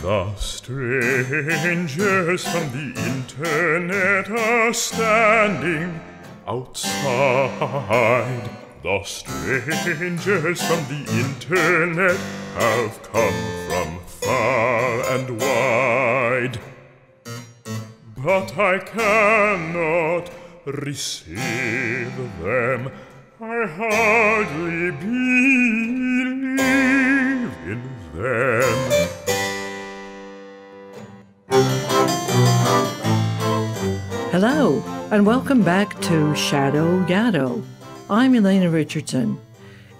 The strangers from the internet are standing outside. The strangers from the internet have come from far and wide. But I cannot receive them. I hardly believe in them. Hello, and welcome back to Shadow Yaddo. I'm Elena Richardson.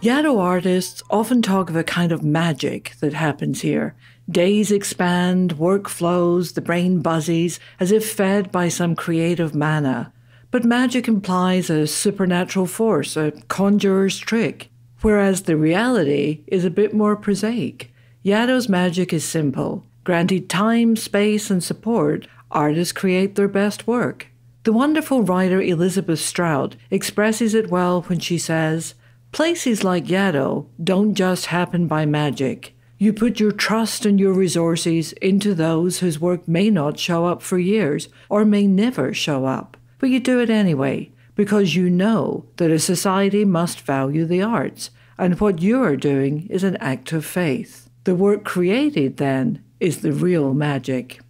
Yaddo artists often talk of a kind of magic that happens here. Days expand, work flows, the brain buzzes, as if fed by some creative manna. But magic implies a supernatural force, a conjurer's trick, whereas the reality is a bit more prosaic. Yaddo's magic is simple. Granted time, space, and support, artists create their best work. The wonderful writer Elizabeth Strout expresses it well when she says, "Places like Yaddo don't just happen by magic. You put your trust and your resources into those whose work may not show up for years or may never show up. But you do it anyway, because you know that a society must value the arts, and what you are doing is an act of faith. The work created, then, is the real magic."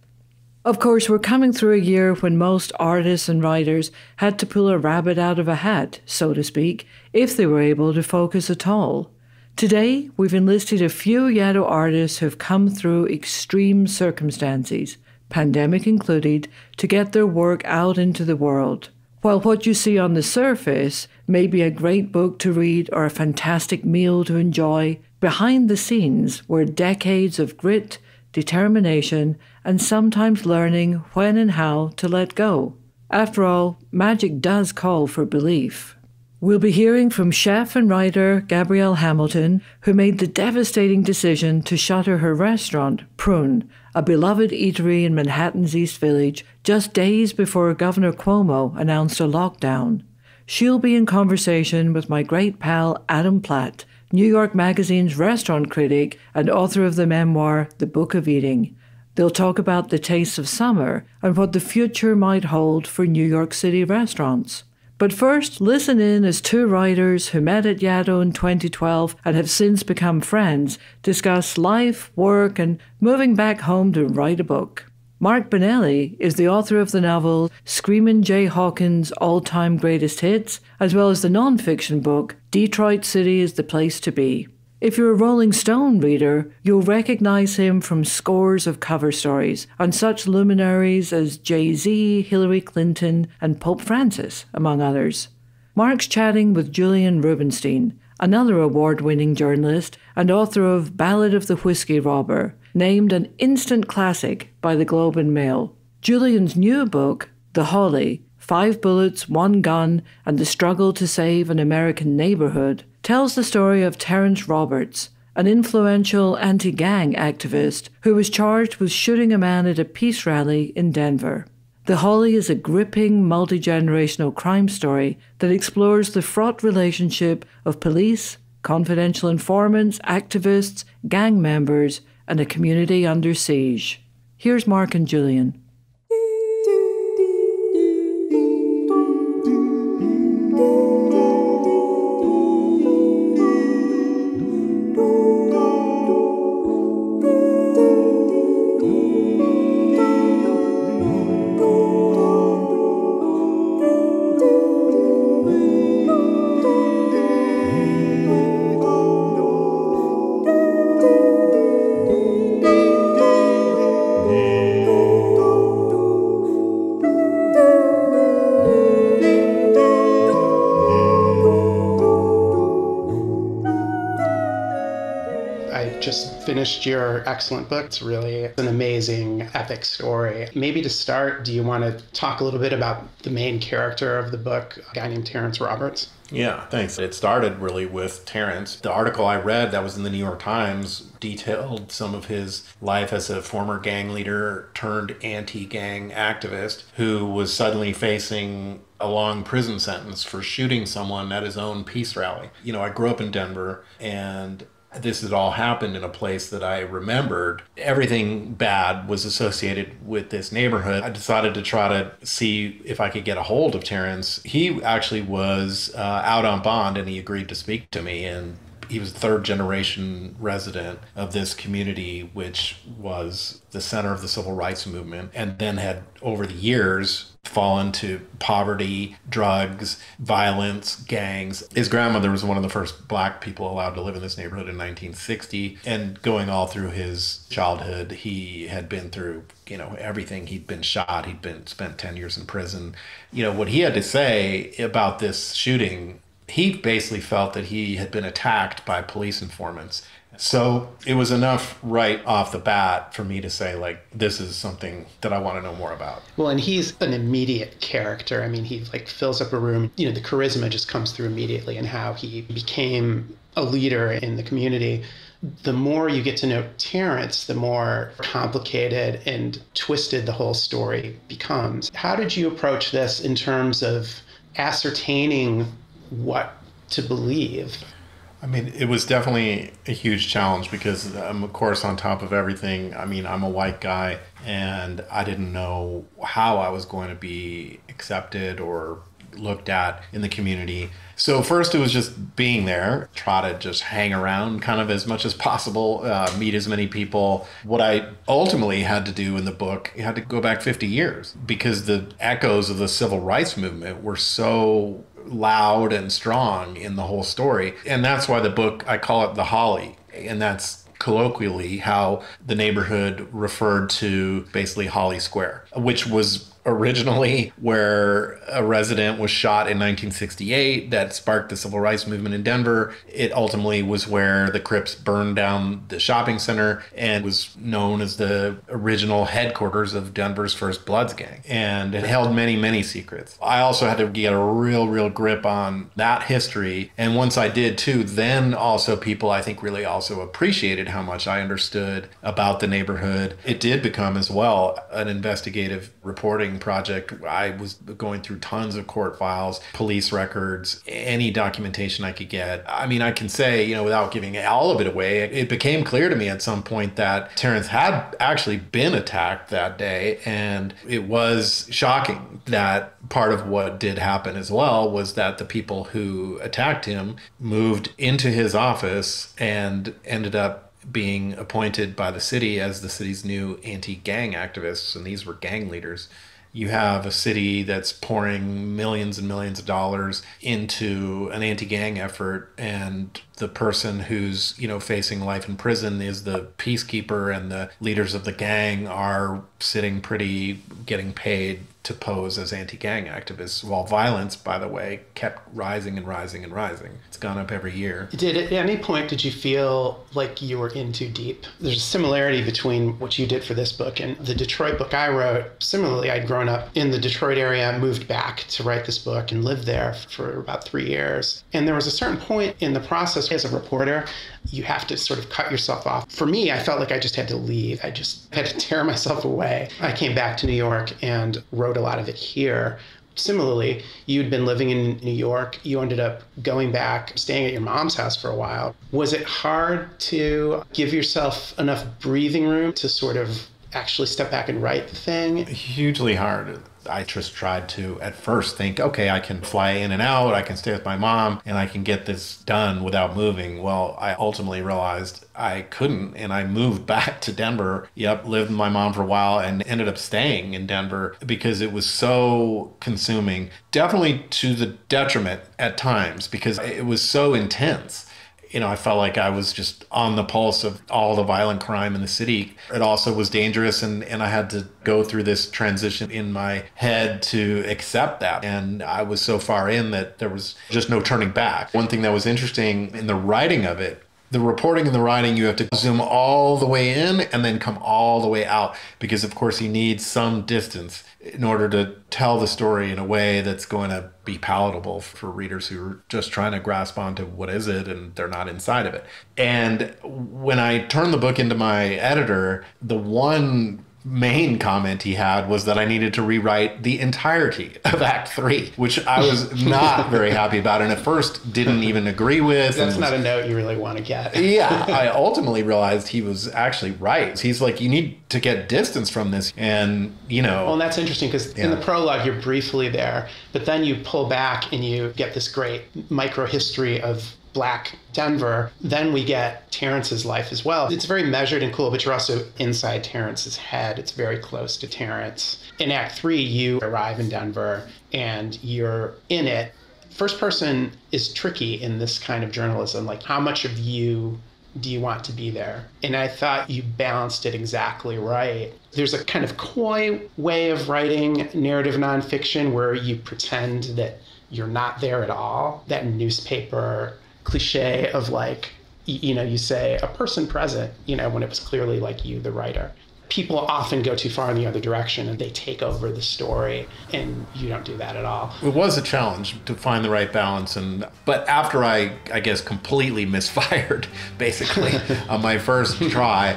Of course, we're coming through a year when most artists and writers had to pull a rabbit out of a hat, so to speak, if they were able to focus at all. Today, we've enlisted a few Yaddo artists who've come through extreme circumstances, pandemic included, to get their work out into the world. While what you see on the surface may be a great book to read or a fantastic meal to enjoy, behind the scenes were decades of grit, determination, and sometimes learning when and how to let go. After all, magic does call for belief. We'll be hearing from chef and writer Gabrielle Hamilton, who made the devastating decision to shutter her restaurant, Prune, a beloved eatery in Manhattan's East Village, just days before Governor Cuomo announced a lockdown. She'll be in conversation with my great pal Adam Platt, New York Magazine's restaurant critic and author of the memoir The Book of Eating. They'll talk about the tastes of summer and what the future might hold for New York City restaurants. But first, listen in as two writers who met at Yaddo in 2012 and have since become friends discuss life, work, and moving back home to write a book. Mark Binelli is the author of the novel Screamin' Jay Hawkins' All-Time Greatest Hits, as well as the nonfiction book Detroit City is the Place to Be. If you're a Rolling Stone reader, you'll recognize him from scores of cover stories on such luminaries as Jay-Z, Hillary Clinton, and Pope Francis, among others. Mark's chatting with Julian Rubenstein, another award-winning journalist and author of Ballad of the Whiskey Robber, named an instant classic by the Globe and Mail. Julian's new book, The Holly, 5 Bullets, 1 Gun, and the Struggle to Save an American Neighborhood, tells the story of Terrence Roberts, an influential anti-gang activist who was charged with shooting a man at a peace rally in Denver. The Holly is a gripping, multi-generational crime story that explores the fraught relationship of police, confidential informants, activists, gang members, and a community under siege. Here's Mark and Julian. Finished your excellent book. It's really an amazing epic story. Maybe to start, do you want to talk a little bit about the main character of the book, a guy named Terrence Roberts? Yeah, thanks. It started really with Terrence. The article I read that was in the New York Times detailed some of his life as a former gang leader turned anti-gang activist who was suddenly facing a long prison sentence for shooting someone at his own peace rally. You know, I grew up in Denver, and this had all happened in a place that I remembered. Everything bad was associated with this neighborhood. I decided to try to see if I could get a hold of Terrence. He actually was out on bond, and he agreed to speak to me. And he was a third generation resident of this community, which was the center of the civil rights movement, and then had over the years fallen to poverty, drugs, violence, gangs. His grandmother was one of the first Black people allowed to live in this neighborhood in 1960. And going all through his childhood, he had been through, everything. He'd been shot. He'd been spent 10 years in prison. What he had to say about this shooting, he basically felt that he had been attacked by police informants. So it was enough right off the bat for me to say, this is something that I want to know more about. Well, and he's an immediate character. I mean, he fills up a room. The charisma just comes through immediately, and how he became a leader in the community. The more you get to know Terrence, the more complicated and twisted the whole story becomes. How did you approach this in terms of ascertaining what to believe? I mean, it was definitely a huge challenge because I'm, of course, on top of everything. I mean, I'm a white guy, and I didn't know how I was going to be accepted or looked at in the community. So first it was just being there, try to just hang around kind of as much as possible, meet as many people. What I ultimately had to do in the book, I had to go back 50 years because the echoes of the civil rights movement were so loud and strong in the whole story. And that's why the book, I call it The Holly. And that's colloquially how the neighborhood referred to basically Holly Square, which was originally where a resident was shot in 1968 that sparked the civil rights movement in Denver. It ultimately was where the Crips burned down the shopping center and was known as the original headquarters of Denver's First Bloods gang. And it held many, many secrets. I also had to get a real grip on that history. And once I did too, then also people I think really also appreciated how much I understood about the neighborhood. It did become as well an investigative reporting project. I was going through tons of court files, police records, any documentation I could get. I mean, I can say, without giving all of it away, it became clear to me at some point that Terrence had actually been attacked that day. And it was shocking that part of what did happen as well was that the people who attacked him moved into his office and ended up being appointed by the city as the city's new anti-gang activists. And these were gang leaders. You have a city that's pouring millions and millions of dollars into an anti-gang effort, and the person who's, facing life in prison is the peacekeeper, and the leaders of the gang are sitting pretty, getting paid to pose as anti-gang activists, while violence, by the way, kept rising and rising and rising. It's gone up every year. At any point did you feel like you were in too deep? There's a similarity between what you did for this book and the Detroit book I wrote. Similarly, I'd grown up in the Detroit area, moved back to write this book, and lived there for about 3 years. And there was a certain point in the process as a reporter, you have to sort of cut yourself off. For me, I felt like I just had to leave. I just had to tear myself away. I came back to New York and wrote a lot of it here. Similarly, you'd been living in New York. You ended up going back, staying at your mom's house for a while. Was it hard to give yourself enough breathing room to sort of actually step back and write the thing? Hugely hard. I just tried to at first think, okay, I can fly in and out, I can stay with my mom, and I can get this done without moving. Well, I ultimately realized I couldn't, and I moved back to Denver. Lived with my mom for a while and ended up staying in Denver because it was so consuming, definitely to the detriment at times because it was so intense. I felt like I was just on the pulse of all the violent crime in the city. It also was dangerous, and I had to go through this transition in my head to accept that. And I was so far in that there was just no turning back. One thing that was interesting in the writing of it, the reporting and the writing, you have to zoom all the way in and then come all the way out because, of course, you need some distance in order to tell the story in a way that's going to be palatable for readers who are just trying to grasp onto what is it and they're not inside of it. And when I turned the book into my editor, the one main comment he had was that I needed to rewrite the entirety of Act 3, which I was not very happy about, and at first didn't even agree with. That's not a note you really want to get. Yeah, I ultimately realized he was actually right. He's like, you need to get distance from this, and, you know... Well, and that's interesting, because in the prologue, you're briefly there, but then you pull back and you get this great micro-history of Black Denver. Then we get Terrence's life as well. It's very measured and cool, but you're also inside Terrence's head. It's very close to Terrence. In Act 3, you arrive in Denver and you're in it. First person is tricky in this kind of journalism. Like, how much of you do you want to be there? And I thought you balanced it exactly right. There's a kind of coy way of writing narrative nonfiction where you pretend that you're not there at all. That newspaper cliche of like, you know, you say a person present, you know, when it was clearly like you, the writer. People often go too far in the other direction and they take over the story, and you don't do that at all. It was a challenge to find the right balance, but after I guess completely misfired, basically, on my first try.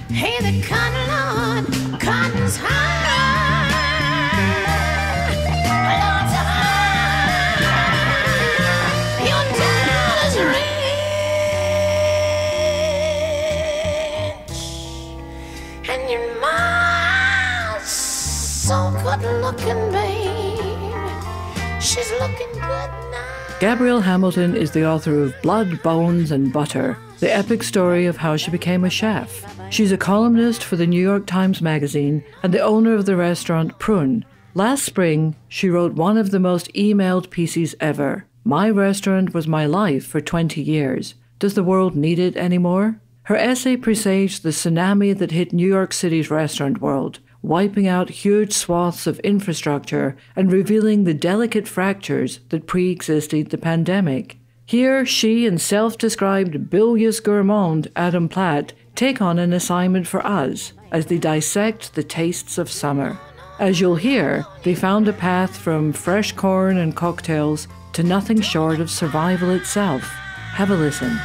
Hey, the cotton Lord, cotton's high. Lord's high. Your dollar's rich, and your mom's so good looking, babe. She's looking good now. Gabrielle Hamilton is the author of Blood, Bones and Butter, the epic story of how she became a chef. She's a columnist for the New York Times Magazine and the owner of the restaurant Prune. Last spring, she wrote one of the most emailed pieces ever. My restaurant was my life for 20 years. Does the world need it anymore? Her essay presaged the tsunami that hit New York City's restaurant world, wiping out huge swaths of infrastructure and revealing the delicate fractures that pre-existed the pandemic. Here, she and self-described bilious gourmand Adam Platt take on an assignment for us as they dissect the tastes of summer. As you'll hear, they found a path from fresh corn and cocktails to nothing short of survival itself. Have a listen.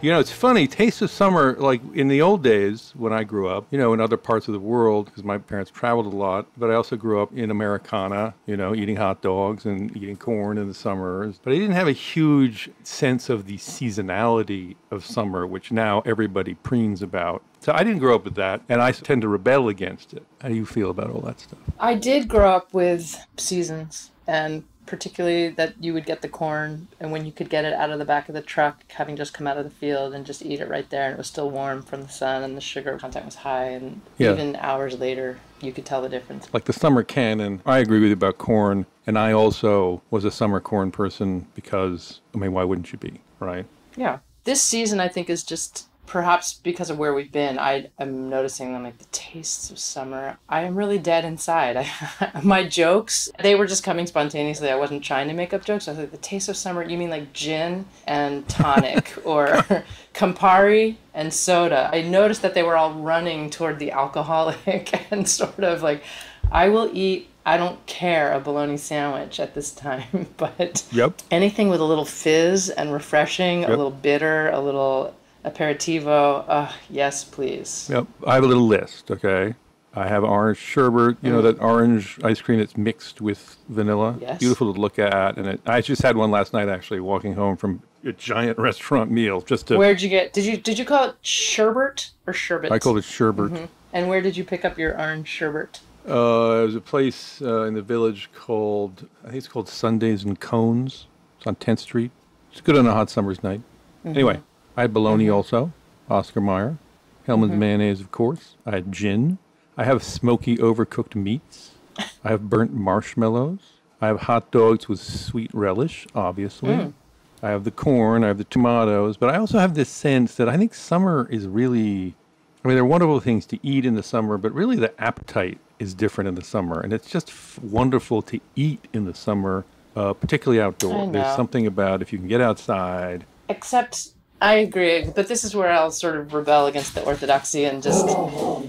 You know, it's funny, Taste of Summer, like in the old days when I grew up, you know, in other parts of the world, because my parents traveled a lot, but I also grew up in Americana, you know, eating hot dogs and eating corn in the summers. But I didn't have a huge sense of the seasonality of summer, which now everybody preens about. So I didn't grow up with that, and I tend to rebel against it. How do you feel about all that stuff? I did grow up with seasons, and particularly that you would get the corn, and when you could get it out of the back of the truck, having just come out of the field and just eat it right there, and it was still warm from the sun, and the sugar content was high, and even hours later, you could tell the difference. Like the summer canon, I agree with you about corn, and I also was a summer corn person because, I mean, why wouldn't you be, right? Yeah. This season, I think, is just... perhaps because of where we've been, I'm noticing them like the tastes of summer. I am really dead inside. My jokes, they were just coming spontaneously. I wasn't trying to make up jokes. I was like, the taste of summer, you mean like gin and tonic or Campari and soda. I noticed that they were all running toward the alcoholic and sort of like, I will eat, I don't care, a bologna sandwich at this time, but anything with a little fizz and refreshing, a little bitter, a little... aperitivo, yes, please. Yep, I have a little list, okay? I have orange sherbet, you know, that orange ice cream that's mixed with vanilla. Yes. Beautiful to look at. And I just had one last night, actually, walking home from a giant restaurant meal. Just to... Where'd you get, did you call it sherbet or sherbet? I called it sherbet. Mm-hmm. And where did you pick up your orange sherbet? There was a place in the village called, I think it's called Sundays and Cones. It's on 10th Street. It's good on a hot summer's night. Anyway. I had bologna also, Oscar Mayer, Hellman's mayonnaise, of course. I had gin. I have smoky, overcooked meats. I have burnt marshmallows. I have hot dogs with sweet relish, obviously. I have the corn, I have the tomatoes, but I also have this sense that I think summer is really, I mean, they're wonderful things to eat in the summer, but really the appetite is different in the summer. And it's just wonderful to eat in the summer, particularly outdoor. There's something about if you can get outside. Except, I agree, but this is where I'll sort of rebel against the orthodoxy and just... Ooh,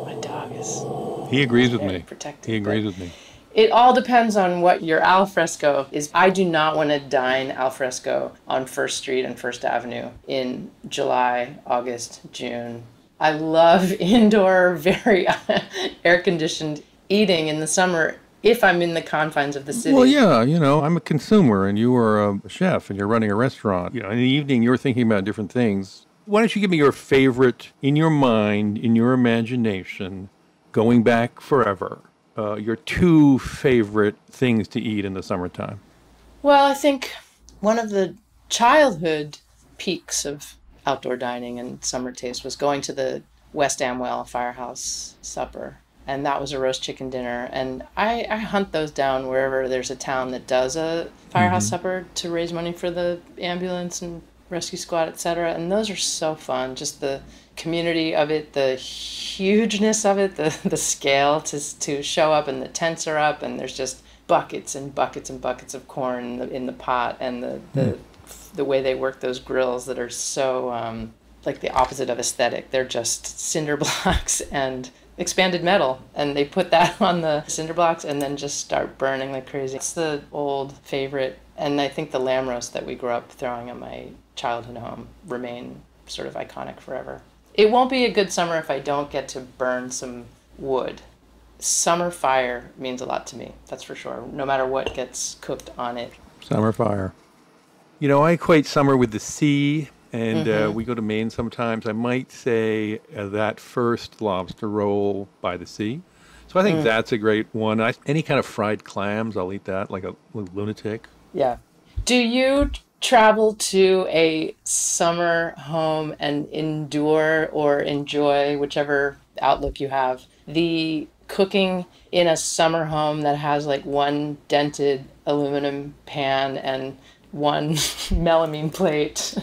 my dog is... He agrees with me. Protected, he agrees with me. It all depends on what your al fresco is. I do not want to dine al fresco on 1st Street and 1st Avenue in July, August, June. I love indoor, very air-conditioned eating in the summer if I'm in the confines of the city. Well, yeah, you know, I'm a consumer and you are a chef and you're running a restaurant. You know, in the evening you're thinking about different things. Why don't you give me your favorite, in your mind, in your imagination, going back forever, your 2 favorite things to eat in the summertime? Well, I think one of the childhood peaks of outdoor dining and summer taste was going to the West Amwell Firehouse Supper. And that was a roast chicken dinner. And I hunt those down wherever there's a town that does a firehouse supper to raise money for the ambulance and rescue squad, etc. And those are so fun. Just the community of it, the hugeness of it, the scale to show up, and the tents are up, and there's just buckets and buckets and buckets of corn in the pot, and the way they work those grills that are so like the opposite of aesthetic. They're just cinder blocks and expanded metal, and they put that on the cinder blocks and then just start burning like crazy. It's the old favorite, and I think the lamb roast that we grew up throwing at my childhood home remain sort of iconic forever. It won't be a good summer if I don't get to burn some wood. Summer fire means a lot to me, that's for sure, no matter what gets cooked on it. Summer fire. You know, I equate summer with the sea, and we go to Maine sometimes. I might say that first lobster roll by the sea. So I think that's a great one. Any kind of fried clams, I'll eat that like a lunatic. Yeah. Do you travel to a summer home and endure or enjoy, whichever outlook you have, the cooking in a summer home that has like one dented aluminum pan and one melamine plate?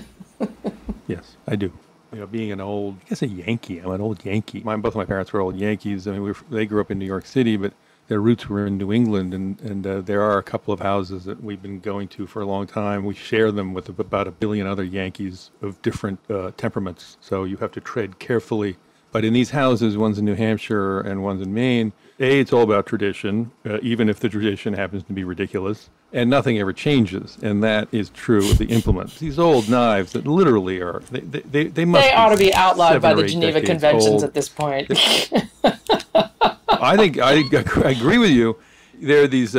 Yes, I do. You know, being an old, I guess a Yankee. I'm an old Yankee. Both of my parents were old Yankees. I mean, they grew up in New York City, but their roots were in New England, and there are a couple of houses that we've been going to for a long time. We share them with about 1 billion other Yankees of different temperaments, so you have to tread carefully. But in these houses, one's in New Hampshire and one's in Maine, it's all about tradition, even if the tradition happens to be ridiculous, and nothing ever changes, and that is true of the implements. These old knives that literally are, they must They ought to be outlawed by the 7 or 8 Geneva decades Conventions old. at this point. I think I agree with you. There are these,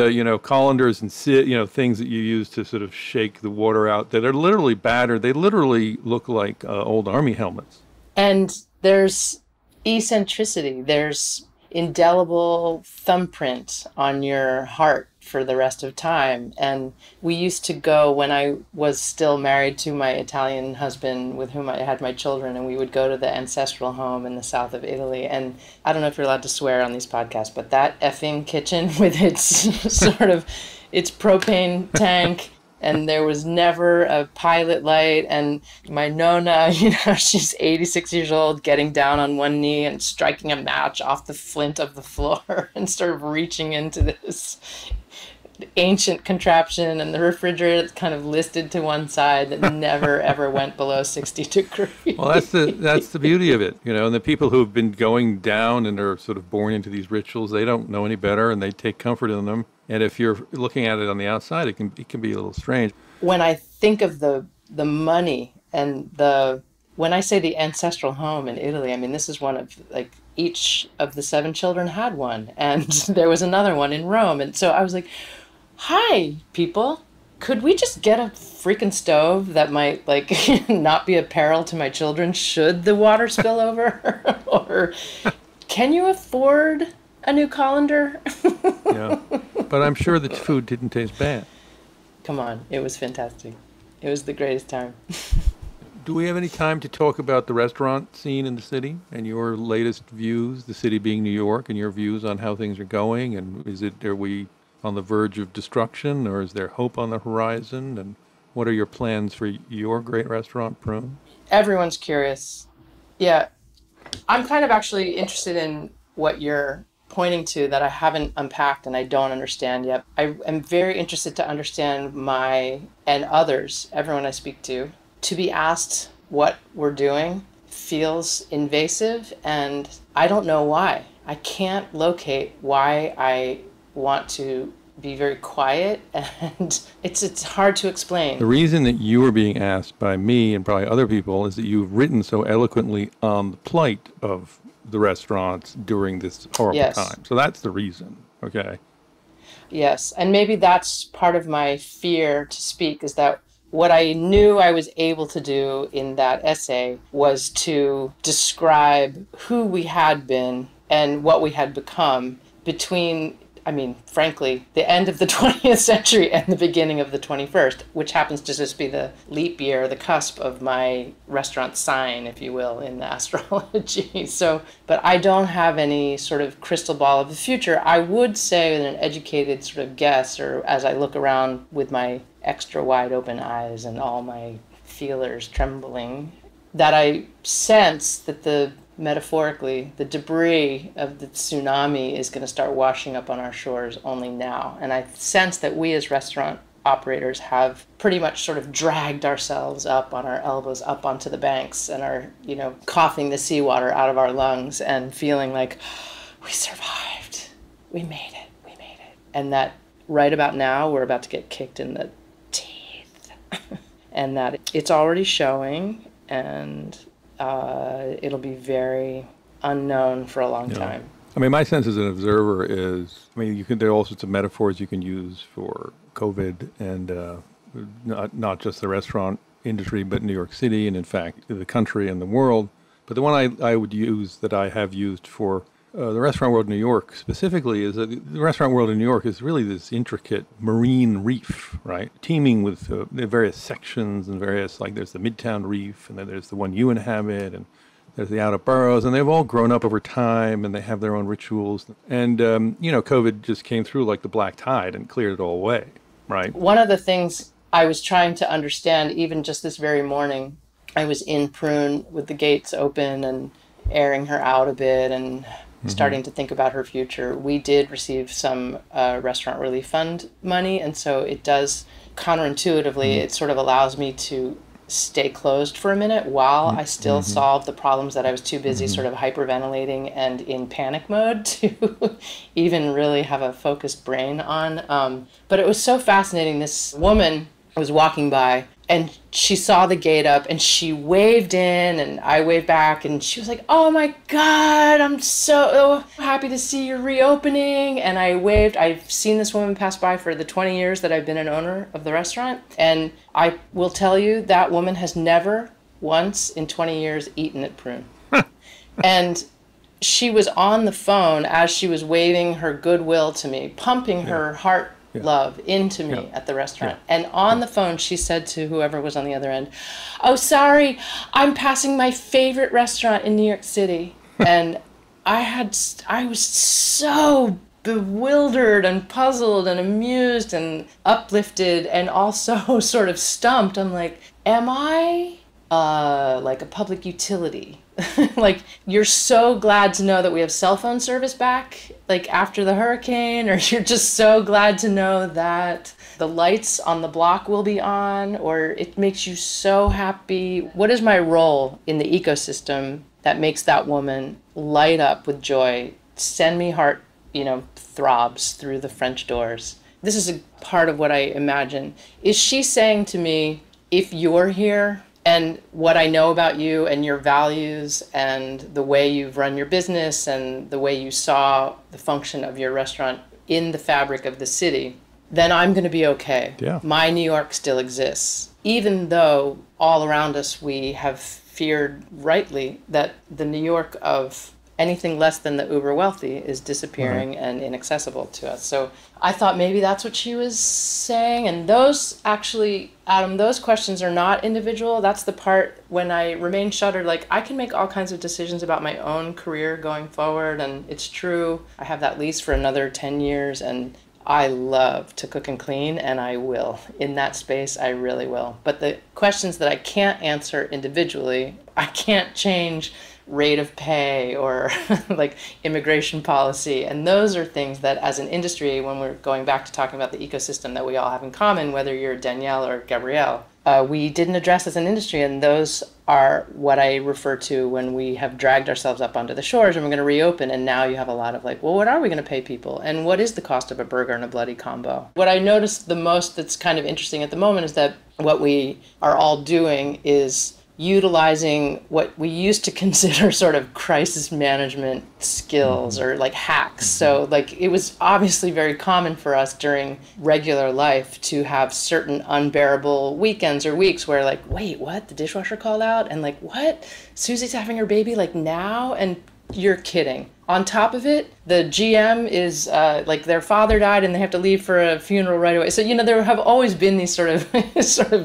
colanders and things that you use to sort of shake the water out that are literally battered. They literally look like old army helmets. And there's eccentricity. There's indelible thumbprint on your heart for the rest of time. And we used to go, when I was still married to my Italian husband with whom I had my children, and we would go to the ancestral home in the south of Italy. And I don't know if you're allowed to swear on these podcasts, but that effing kitchen with its sort of its propane tank, and there was never a pilot light, and my Nonna, she's 86 years old, getting down on one knee and striking a match off the flint of the floor and sort of reaching into this ancient contraption, and the refrigerator that's kind of listed to one side that never ever went below 60 degrees. Well, that's the beauty of it, and the people who've been going down and are sort of born into these rituals, they don't know any better, and they take comfort in them. And if you're looking at it on the outside, it can be a little strange. When I think of the money and when I say the ancestral home in Italy, I mean, this is one of, like, each of the 7 children had one, and there was another one in Rome. And so I was like, hi, people, could we just get a freaking stove that might, like, not be a peril to my children should the water spill over? Or can you afford a new colander? Yeah, but I'm sure the food didn't taste bad. Come on, it was fantastic. It was the greatest time. Do we have any time to talk about the restaurant scene in the city and your latest views, the city being New York, and your views on how things are going? And are we on the verge of destruction, or is there hope on the horizon? And what are your plans for your great restaurant, Prune? Everyone's curious. Yeah. I'm kind of actually interested in what you're pointing to that I haven't unpacked and I don't understand yet. I am very interested to understand my and others, everyone I speak to be asked what we're doing feels invasive, and I don't know why. I can't locate why I want to be very quiet, and it's hard to explain. The reason that you are being asked by me and probably other people is that you've written so eloquently on the plight of the restaurants during this horrible time. So that's the reason, okay? Yes, and maybe that's part of my fear to speak, is that what I knew I was able to do in that essay was to describe who we had been and what we had become between, I mean, frankly, the end of the 20th century and the beginning of the 21st, which happens to just be the leap year, the cusp of my restaurant sign, if you will, in the astrology. So, but I don't have any sort of crystal ball of the future. I would say with an educated sort of guess, or as I look around with my extra wide open eyes and all my feelers trembling, that I sense that metaphorically, the debris of the tsunami is going to start washing up on our shores only now. And I sense that we as restaurant operators have pretty much sort of dragged ourselves up on our elbows, up onto the banks, and are, coughing the seawater out of our lungs and feeling like, we survived. We made it. We made it. And that right about now, we're about to get kicked in the teeth. And that it's already showing, and it'll be very unknown for a long time. I mean, my sense as an observer is, there are all sorts of metaphors you can use for COVID and not just the restaurant industry, but New York City and, in fact, the country and the world. But the one I would use, that I have used for the restaurant world in New York specifically, is that the restaurant world in New York is really this intricate marine reef, right? Teeming with the various sections and various, like there's the Midtown Reef, and then there's the one you inhabit, and there's the outer boroughs, and they've all grown up over time, and they have their own rituals. And, COVID just came through like the black tide and cleared it all away, right? One of the things I was trying to understand, even just this very morning, I was in Prune with the gates open and airing her out a bit and starting to think about her future. We did receive some restaurant relief fund money, and so it does, counterintuitively, it sort of allows me to stay closed for a minute while I still solve the problems that I was too busy sort of hyperventilating and in panic mode to even really have a focused brain on. But it was so fascinating. This woman was walking by, and she saw the gate up, and she waved in, and I waved back, and she was like, "Oh my God, I'm so happy to see you're reopening." And I waved. I've seen this woman pass by for the 20 years that I've been an owner of the restaurant. And I will tell you, that woman has never once in 20 years eaten at Prune. And she was on the phone as she was waving her goodwill to me, pumping her heart love into me at the restaurant. And on the phone, she said to whoever was on the other end, "Oh, sorry, I'm passing my favorite restaurant in New York City." And I was so bewildered and puzzled and amused and uplifted and also sort of stumped. I'm like, am I like a public utility? Like, you're so glad to know that we have cell phone service back, like after the hurricane, or you're just so glad to know that the lights on the block will be on, or it makes you so happy. What is my role in the ecosystem that makes that woman light up with joy, send me heart, throbs through the French doors? This is a part of what I imagine. Is she saying to me, if you're here, and what I know about you and your values and the way you've run your business and the way you saw the function of your restaurant in the fabric of the city, then I'm going to be okay. Yeah. My New York still exists. Even though all around us we have feared rightly that the New York of anything less than the uber wealthy is disappearing and inaccessible to us. So I thought maybe that's what she was saying. And those actually, Adam, those questions are not individual. That's the part when I remain shuttered, like I can make all kinds of decisions about my own career going forward. And it's true, I have that lease for another 10 years and I love to cook and clean, and I will. In that space, I really will. But the questions that I can't answer individually, I can't change rate of pay or like immigration policy. And those are things that as an industry, when we're going back to talking about the ecosystem that we all have in common, whether you're Danielle or Gabrielle, we didn't address as an industry. And those are what I refer to when we have dragged ourselves up onto the shores and we're going to reopen. And now you have a lot of like, well, what are we going to pay people? And what is the cost of a burger and a bloody combo? What I noticed the most that's kind of interesting at the moment is that what we are all doing is utilizing what we used to consider sort of crisis management skills or like hacks. So like it was obviously very common for us during regular life to have certain unbearable weekends or weeks where like, wait, what? The dishwasher called out? And like, what? Susie's having her baby like now? And you're kidding. On top of it, the GM is like their father died and they have to leave for a funeral right away. So, you know, there have always been these sort of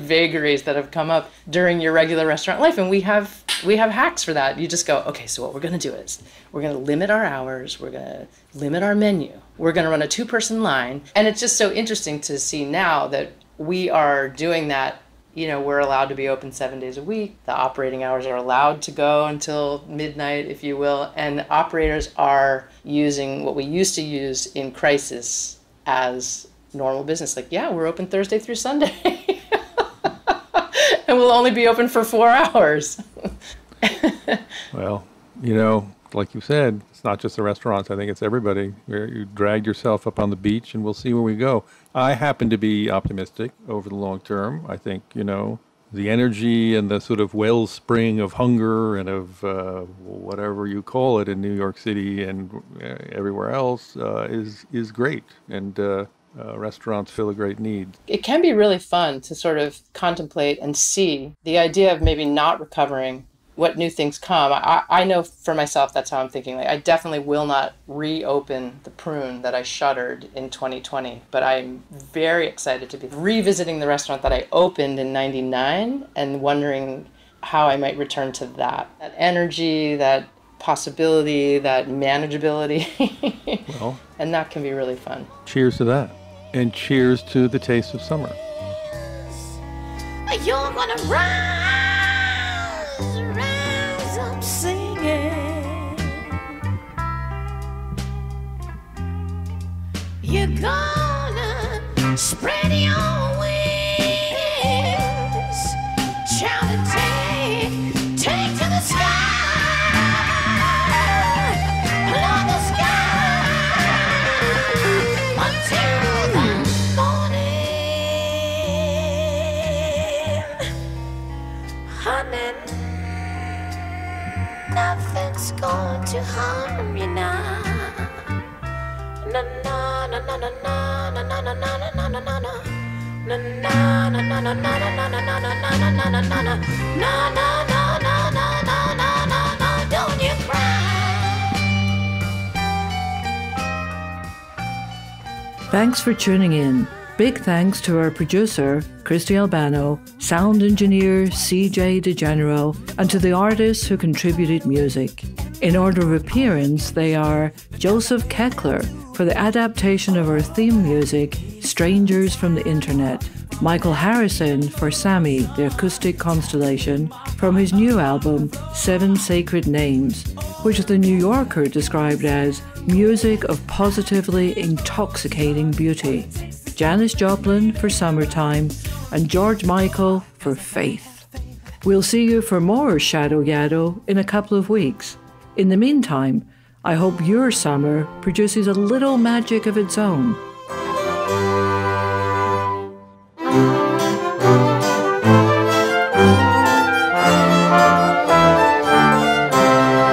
vagaries that have come up during your regular restaurant life. And we have hacks for that. You just go, okay, so what we're going to do is we're going to limit our hours. We're going to limit our menu. We're going to run a 2-person line. And it's just so interesting to see now that we are doing that. You know, we're allowed to be open 7 days a week. The operating hours are allowed to go until midnight, if you will. And operators are using what we used to use in crisis as normal business. Like, yeah, we're open Thursday through Sunday. And we'll only be open for 4 hours. Well, you know, like you said, it's not just the restaurants. I think it's everybody. You dragged yourself up on the beach, and we'll see where we go. I happen to be optimistic over the long term. I think, you know, the energy and the sort of wellspring of hunger and of whatever you call it in New York City and everywhere else is great. And restaurants fill a great need. It can be really fun to sort of contemplate and see the idea of maybe not recovering what new things come. I know for myself, that's how I'm thinking. Like, I definitely will not reopen the Prune that I shuttered in 2020, but I'm very excited to be revisiting the restaurant that I opened in 99 and wondering how I might return to that. That energy, that possibility, that manageability. Well, and that can be really fun. Cheers to that. And cheers to the taste of summer. You're gonna rise up singing. You're gonna spread your wings, shout and take to the sky. Love the sky until the morning, honey. Nothing's going to harm you now. Na na na na na na na na na na na na na na. Na na na na na na na na na na na na na na na na. Na na na na na na na na na. Don't you cry. Thanks for tuning in. Big thanks to our producer, Christy Albano, sound engineer, CJ DeGenero, and to the artists who contributed music. In order of appearance, they are Joseph Keckler for the adaptation of our theme music, Strangers from the Internet, Michael Harrison for Sammy, the acoustic constellation, from his new album, 7 Sacred Names, which the New Yorker described as music of positively intoxicating beauty, Janis Joplin for Summertime, and George Michael for Faith. We'll see you for more Shadow Yaddo in a couple of weeks. In the meantime, I hope your summer produces a little magic of its own.